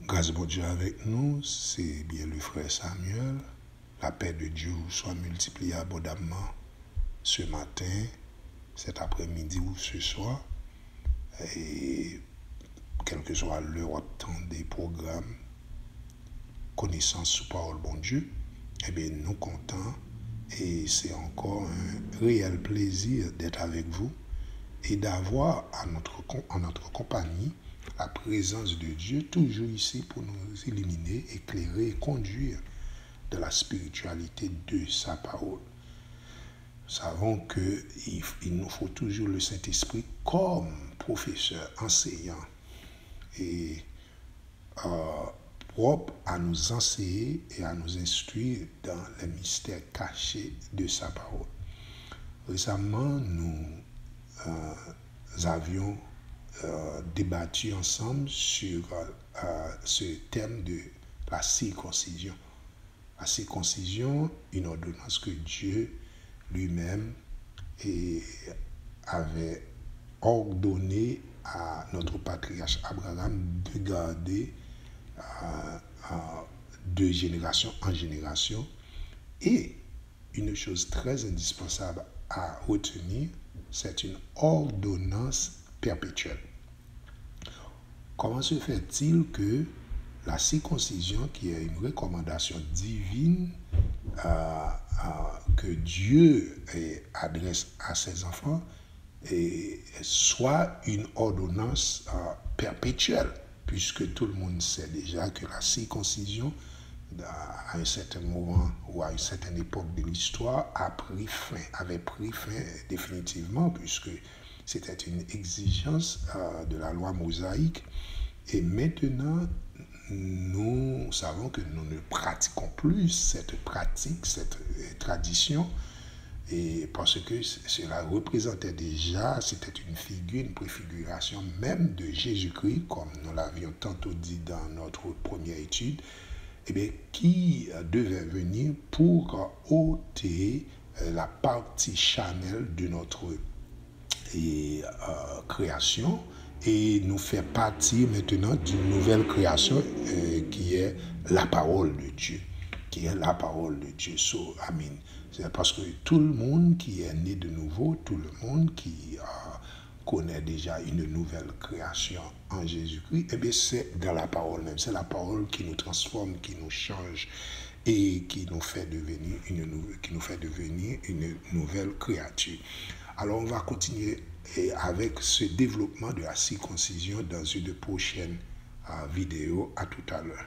Grâce bon Dieu avec nous, c'est bien le frère Samuel. La paix de Dieu soit multipliée abondamment ce matin, cet après-midi ou ce soir. Et quel que soit l'heure temps des programmes, connaissance sous parole bon Dieu, eh bien nous comptons et c'est encore un réel plaisir d'être avec vous et d'avoir en notre compagnie la présence de Dieu toujours ici pour nous illuminer, éclairer et conduire de la spiritualité de sa parole. Nous savons qu'il nous faut toujours le Saint-Esprit comme professeur, enseignant et propre à nous enseigner et à nous instruire dans les mystères cachés de sa parole. Récemment, nous avions débattu ensemble sur ce thème de la circoncision. La circoncision, une ordonnance que Dieu lui-même avait ordonné à notre patriarche Abraham de garder de génération en génération. Et une chose très indispensable à retenir, c'est une ordonnance perpétuelle. Comment se fait-il que la circoncision, qui est une recommandation divine que Dieu adresse à ses enfants, soit une ordonnance perpétuelle, puisque tout le monde sait déjà que la circoncision, à un certain moment ou à une certaine époque de l'histoire, avait pris fin définitivement, puisque c'était une exigence de la loi mosaïque. Et maintenant, nous savons que nous ne pratiquons plus cette pratique, cette tradition, et parce que cela représentait déjà, c'était une figure, une préfiguration même de Jésus-Christ, comme nous l'avions tantôt dit dans notre première étude, eh bien, qui devait venir pour ôter la partie charnelle de notre création et nous faire partie maintenant d'une nouvelle création qui est la parole de Dieu. Qui est la parole de Dieu. So, amen. C'est parce que tout le monde qui est né de nouveau, tout le monde qui connaît déjà une nouvelle création en Jésus-Christ, eh bien c'est dans la parole même. C'est la parole qui nous transforme, qui nous change et qui nous fait devenir une nouvelle créature. Alors on va continuer avec ce développement de la circoncision dans une prochaine vidéo. À tout à l'heure.